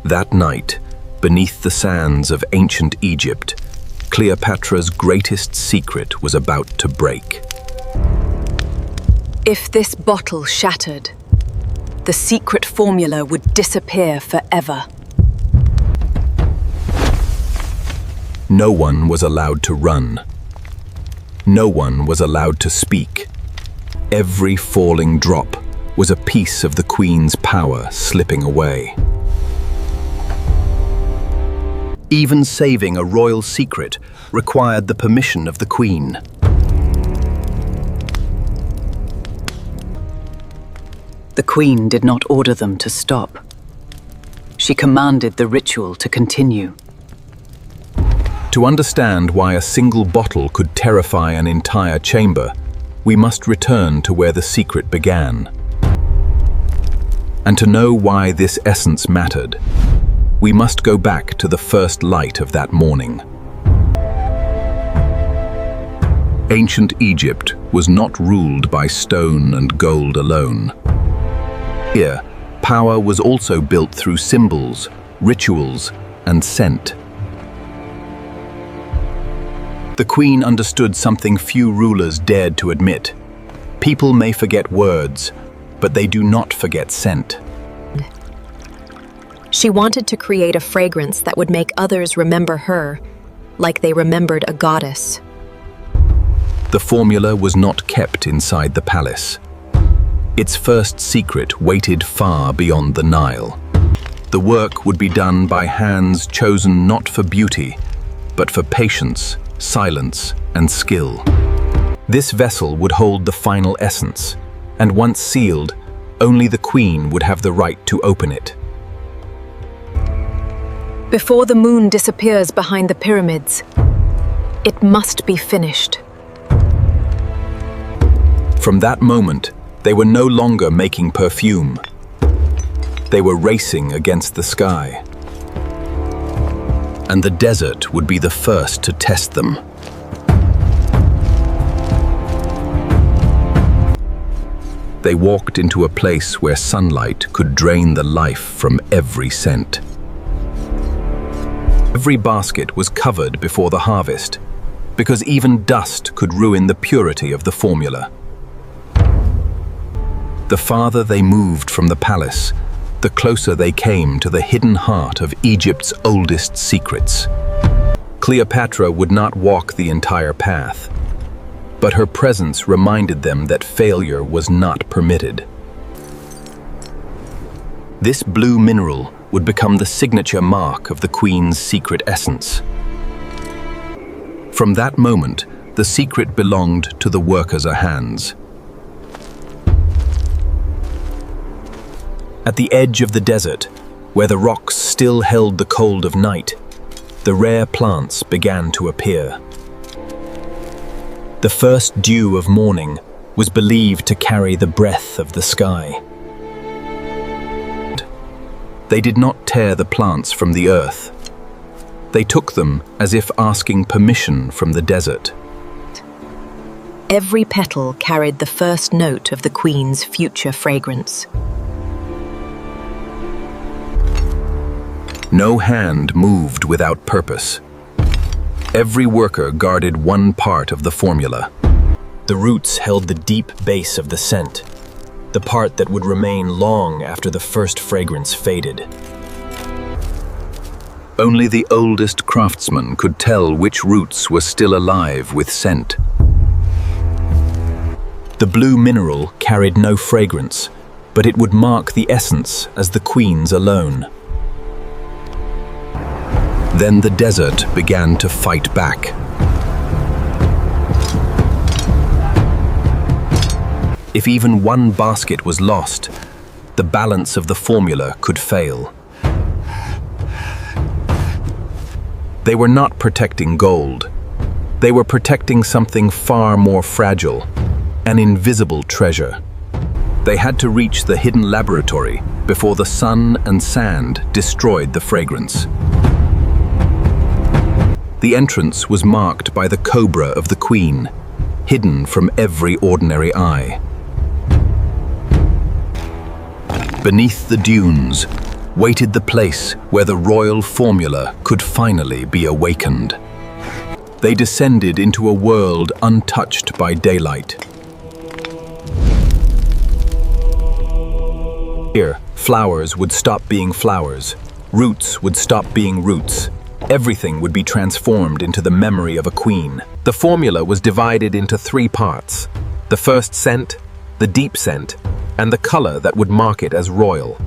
That night, beneath the sands of ancient Egypt, Cleopatra's greatest secret was about to break. If this bottle shattered, the secret formula would disappear forever. No one was allowed to run. No one was allowed to speak. Every falling drop was a piece of the Queen's power slipping away. Even saving a royal secret required the permission of the Queen. The Queen did not order them to stop. She commanded the ritual to continue. To understand why a single bottle could terrify an entire chamber, we must return to where the secret began. And to know why this essence mattered, we must go back to the first light of that morning. Ancient Egypt was not ruled by stone and gold alone. Here, power was also built through symbols, rituals, and scent. The Queen understood something few rulers dared to admit. People may forget words, but they do not forget scent. She wanted to create a fragrance that would make others remember her, like they remembered a goddess. The formula was not kept inside the palace. Its first secret waited far beyond the Nile. The work would be done by hands chosen not for beauty, but for patience, silence, and skill. This vessel would hold the final essence, and once sealed, only the Queen would have the right to open it. Before the moon disappears behind the pyramids, it must be finished. From that moment, they were no longer making perfume. They were racing against the sky. And the desert would be the first to test them. They walked into a place where sunlight could drain the life from every scent. Every basket was covered before the harvest, because even dust could ruin the purity of the formula. The farther they moved from the palace, the closer they came to the hidden heart of Egypt's oldest secrets. Cleopatra would not walk the entire path, but her presence reminded them that failure was not permitted. This blue mineral would become the signature mark of the Queen's secret essence. From that moment, the secret belonged to the workers' hands. At the edge of the desert, where the rocks still held the cold of night, the rare plants began to appear. The first dew of morning was believed to carry the breath of the sky. They did not tear the plants from the earth. They took them as if asking permission from the desert. Every petal carried the first note of the Queen's future fragrance. No hand moved without purpose. Every worker guarded one part of the formula. The roots held the deep base of the scent, the part that would remain long after the first fragrance faded. Only the oldest craftsmen could tell which roots were still alive with scent. The blue mineral carried no fragrance, but it would mark the essence as the Queen's alone. Then the desert began to fight back. If even one basket was lost, the balance of the formula could fail. They were not protecting gold. They were protecting something far more fragile, an invisible treasure. They had to reach the hidden laboratory before the sun and sand destroyed the fragrance. The entrance was marked by the cobra of the Queen, hidden from every ordinary eye. Beneath the dunes, waited the place where the royal formula could finally be awakened. They descended into a world untouched by daylight. Here, flowers would stop being flowers, roots would stop being roots. Everything would be transformed into the memory of a queen. The formula was divided into 3 parts: the first scent, the deep scent, and the color that would mark it as royal.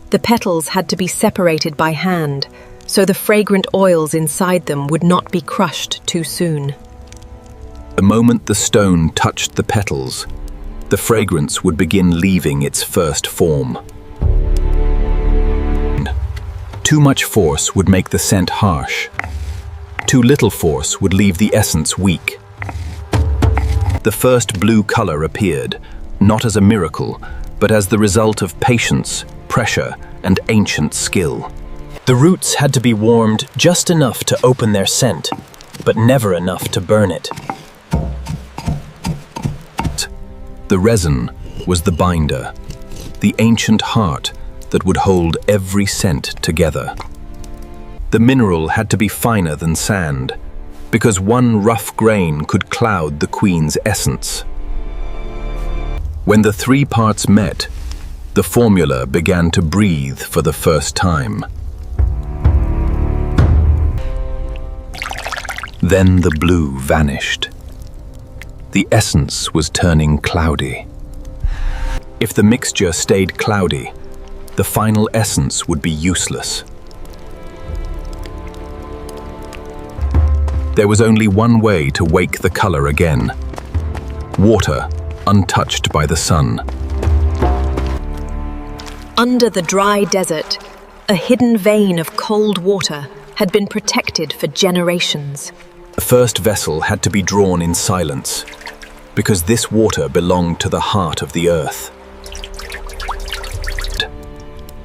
The petals had to be separated by hand, so the fragrant oils inside them would not be crushed too soon. The moment the stone touched the petals, the fragrance would begin leaving its first form. Too much force would make the scent harsh. Too little force would leave the essence weak. The first blue color appeared, not as a miracle, but as the result of patience, pressure, and ancient skill. The roots had to be warmed just enough to open their scent, but never enough to burn it. The resin was the binder, the ancient heart that would hold every scent together. The mineral had to be finer than sand, because one rough grain could cloud the queen's essence. When the 3 parts met, the formula began to breathe for the first time. Then the blue vanished. The essence was turning cloudy. If the mixture stayed cloudy, the final essence would be useless. There was only one way to wake the color again: water, untouched by the sun. Under the dry desert, a hidden vein of cold water had been protected for generations. The first vessel had to be drawn in silence, because this water belonged to the heart of the earth.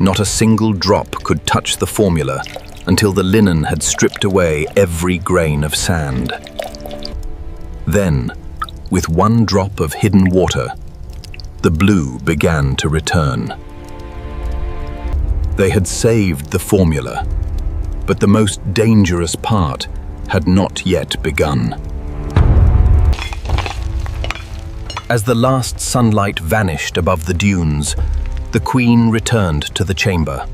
Not a single drop could touch the formula until the linen had stripped away every grain of sand. Then, with one drop of hidden water, the blue began to return. They had saved the formula, but the most dangerous part had not yet begun. As the last sunlight vanished above the dunes, the queen returned to the chamber.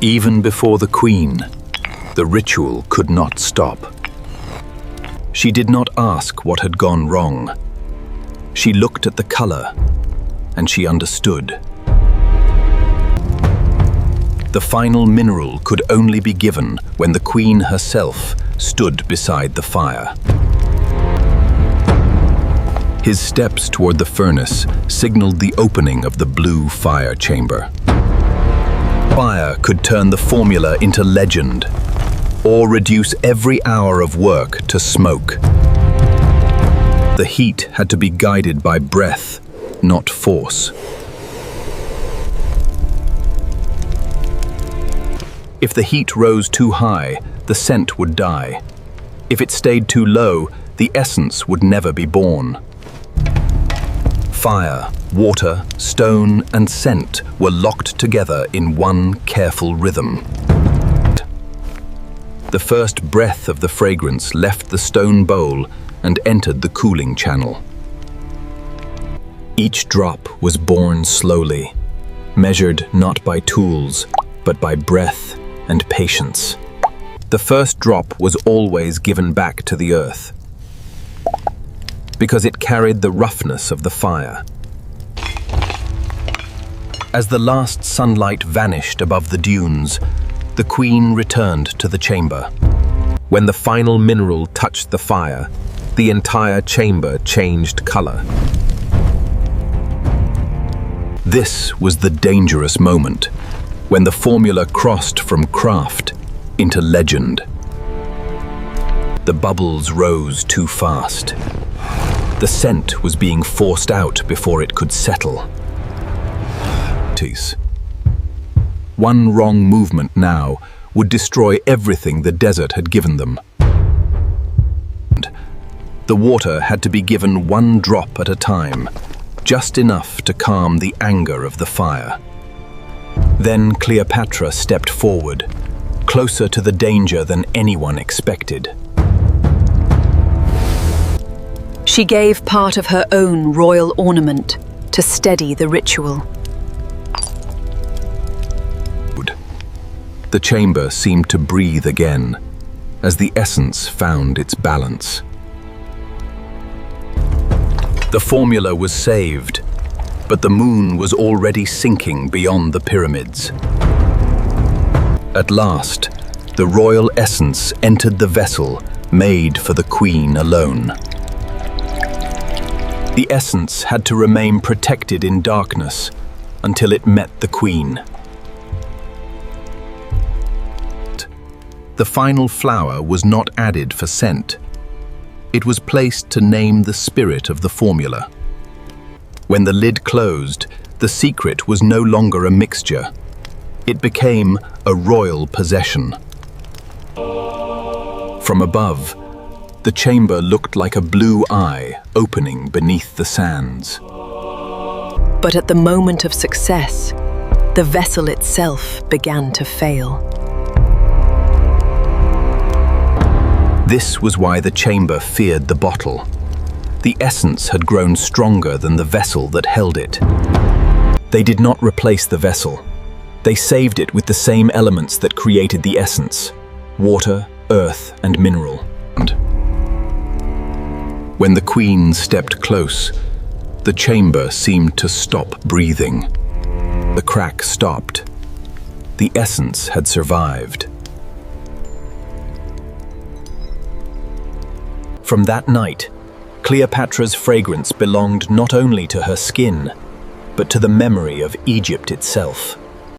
Even before the queen, the ritual could not stop. She did not ask what had gone wrong. She looked at the color, and she understood. The final mineral could only be given when the queen herself stood beside the fire. His steps toward the furnace signaled the opening of the blue fire chamber. Fire could turn the formula into legend, or reduce every hour of work to smoke. The heat had to be guided by breath, not force. If the heat rose too high, the scent would die. If it stayed too low, the essence would never be born. Fire, water, stone, and scent were locked together in one careful rhythm. The first breath of the fragrance left the stone bowl and entered the cooling channel. Each drop was born slowly, measured not by tools, but by breath and patience. The first drop was always given back to the earth, because it carried the roughness of the fire. As the last sunlight vanished above the dunes, the queen returned to the chamber. When the final mineral touched the fire, the entire chamber changed color. This was the dangerous moment, when the formula crossed from craft into legend. The bubbles rose too fast. The scent was being forced out before it could settle. One wrong movement now would destroy everything the desert had given them. The water had to be given one drop at a time, just enough to calm the anger of the fire. Then Cleopatra stepped forward, closer to the danger than anyone expected. She gave part of her own royal ornament to steady the ritual. The chamber seemed to breathe again, as the essence found its balance. The formula was saved, but the moon was already sinking beyond the pyramids. At last, the royal essence entered the vessel made for the queen alone. The essence had to remain protected in darkness until it met the queen. The final flower was not added for scent. It was placed to name the spirit of the formula. When the lid closed, the secret was no longer a mixture. It became a royal possession. From above, the chamber looked like a blue eye opening beneath the sands. But at the moment of success, the vessel itself began to fail. This was why the chamber feared the bottle. The essence had grown stronger than the vessel that held it. They did not replace the vessel. They saved it with the same elements that created the essence: water, earth, and mineral. When the queen stepped close, the chamber seemed to stop breathing. The crack stopped. The essence had survived. From that night, Cleopatra's fragrance belonged not only to her skin, but to the memory of Egypt itself.